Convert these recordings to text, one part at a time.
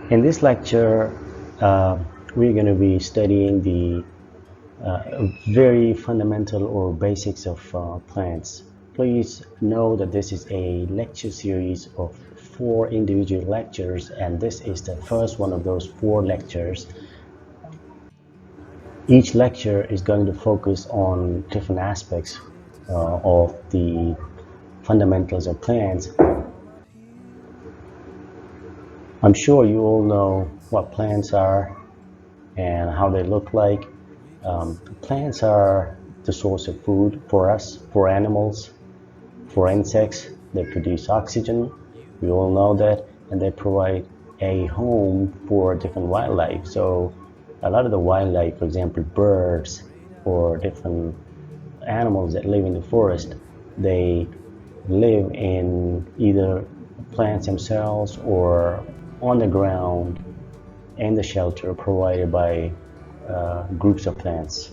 In this lecture, we're going to be studying the very fundamental or basics of plants. Please know that this is a lecture series of 4 individual lectures, and this is the first one of those 4 lectures. Each lecture is going to focus on different aspects of the fundamentals of plants. I'm sure you all know what plants are and how they look like. Plants are the source of food for us, for animals, for insects. They produce oxygen, we all know that, and they provide a home for different wildlife. So a lot of the wildlife, for example birds or different animals that live in the forest, they live in either plants themselves or on the ground in the shelter provided by groups of plants.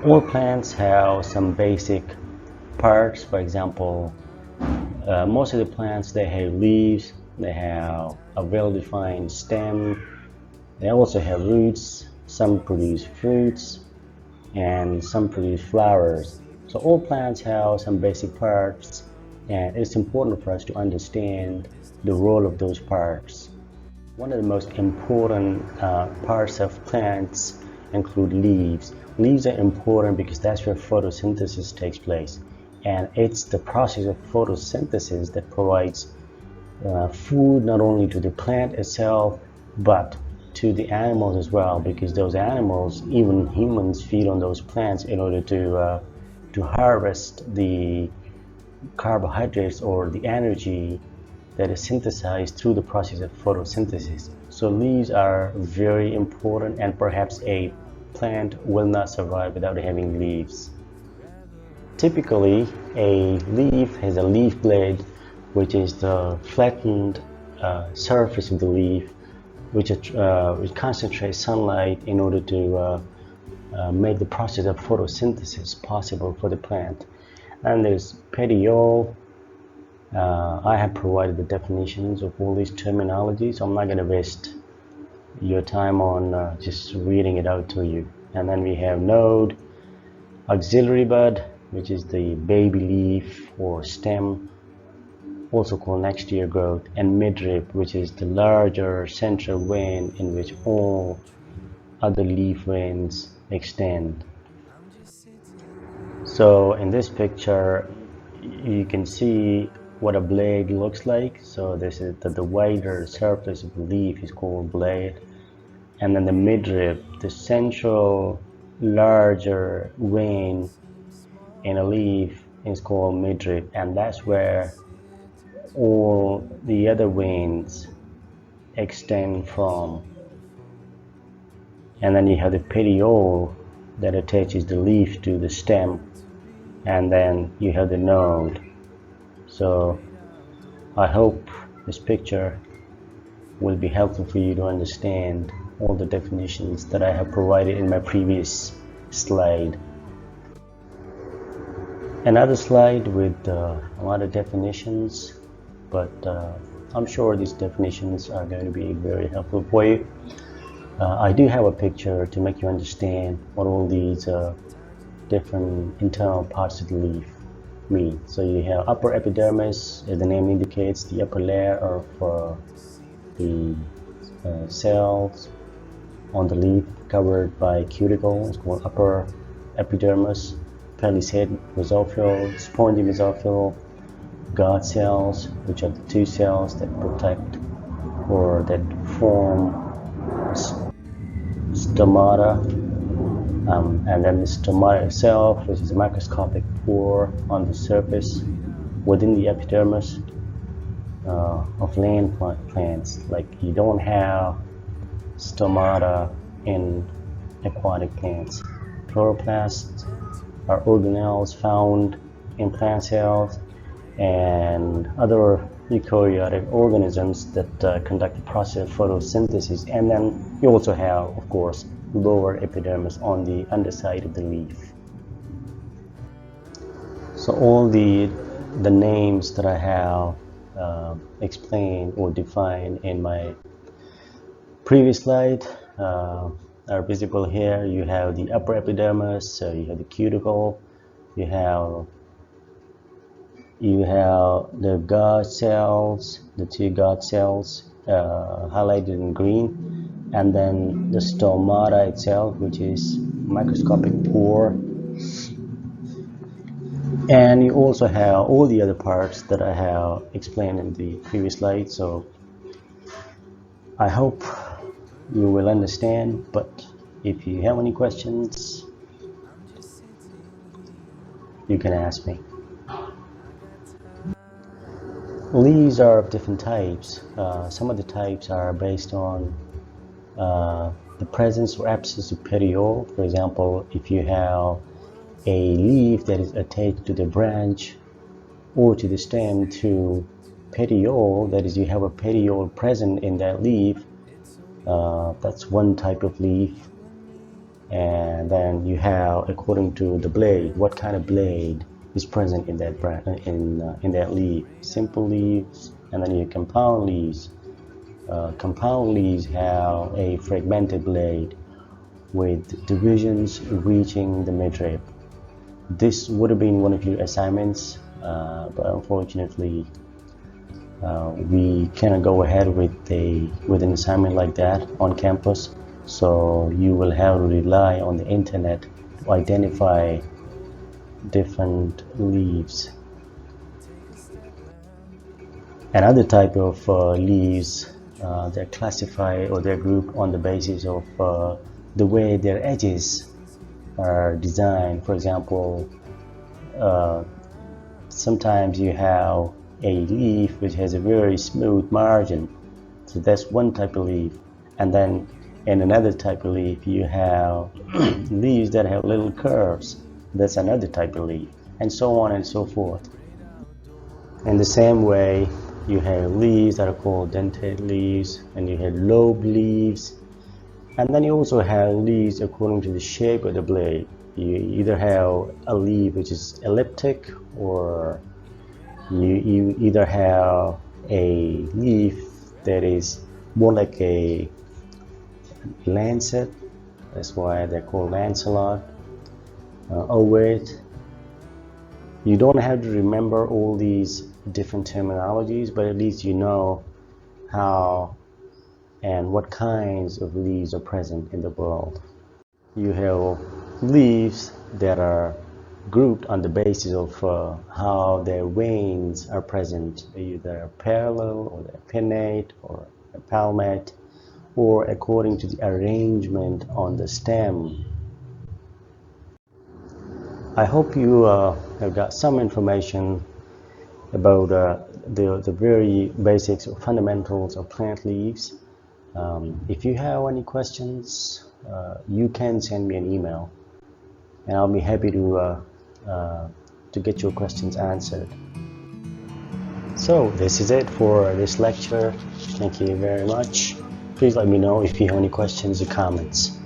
All plants have some basic parts. For example, most of the plants, they have leaves, they have a well-defined stem, they also have roots, some produce fruits, and some produce flowers. So all plants have some basic parts, and it's important for us to understand the role of those parts. One of the most important parts of plants include leaves. Leaves are important because that's where photosynthesis takes place, and it's the process of photosynthesis that provides food not only to the plant itself but to the animals as well, because those animals, even humans, feed on those plants in order to harvest the carbohydrates or the energy that is synthesized through the process of photosynthesis. So leaves are very important, and perhaps a plant will not survive without having leaves. Typically, a leaf has a leaf blade, which is the flattened surface of the leaf, which concentrates sunlight in order to make the process of photosynthesis possible for the plant. And there's petiole. I have provided the definitions of all these terminologies, so I'm not going to waste your time on just reading it out to you. And then we have node, auxiliary bud, which is the baby leaf or stem, also called next year growth, and midrib, which is the larger central vein in which all other leaf veins extend. So in this picture you can see what a blade looks like. So this is the wider surface of the leaf is called blade, and then the midrib, the central larger vein in a leaf, is called midrib, and that's where all the other veins extend from. And then you have the petiole that attaches the leaf to the stem, and then you have the node. So I hope this picture will be helpful for you to understand all the definitions that I have provided in my previous slide. Another slide with a lot of definitions, but I'm sure these definitions are going to be very helpful for you. I do have a picture to make you understand what all these different internal parts of the leaf mean. So you have upper epidermis, as the name indicates, the upper layer of the cells on the leaf covered by cuticles, called upper epidermis, palisade mesophil, spongy mesophil, guard cells, which are the 2 cells that protect or that form stomata, and then the stomata itself, which is a microscopic pore on the surface within the epidermis of land plants. Like you don't have stomata in aquatic plants. Chloroplasts are organelles found in plant cells and other eukaryotic organisms that conduct the process of photosynthesis. And then you also have, of course, lower epidermis on the underside of the leaf. So all the names that I have explained or defined in my previous slide are visible here. You have the upper epidermis, so you have the cuticle, you have the guard cells, the two guard cells highlighted in green, and then the stomata itself, which is microscopic pore. And you also have all the other parts that I have explained in the previous slide. So I hope you will understand, but if you have any questions, you can ask me. Leaves are of different types. Some of the types are based on the presence or absence of petiole. For example, if you have a leaf that is attached to the branch or to the stem to petiole, that is, you have a petiole present in that leaf, that's one type of leaf. And then you have, according to the blade, what kind of blade is present in that in that leaf. Simple leaves, and then you have compound leaves. Compound leaves have a fragmented blade with divisions reaching the midrib. This would have been one of your assignments, but unfortunately we cannot go ahead with an assignment like that on campus, so you will have to rely on the internet to identify different leaves. Another type of leaves, they're classified or they're grouped on the basis of the way their edges are designed. For example, sometimes you have a leaf which has a very smooth margin, so that's one type of leaf. And then in another type of leaf you have leaves that have little curves, that's another type of leaf, and so on and so forth. In the same way, you have leaves that are called dentate leaves, and you have lobe leaves, and then you also have leaves according to the shape of the blade. You either have a leaf which is elliptic, or you either have a leaf that is more like a lancet, that's why they're called lanceolate, ovate. You don't have to remember all these different terminologies, but at least you know how and what kinds of leaves are present in the world. You have leaves that are grouped on the basis of how their veins are present, either parallel or they're pinnate or palmate, or according to the arrangement on the stem. I hope you have got some information about the very basics or fundamentals of plant leaves. If you have any questions, you can send me an email, and I'll be happy to get your questions answered. So this is it for this lecture. Thank you very much. Please let me know if you have any questions or comments.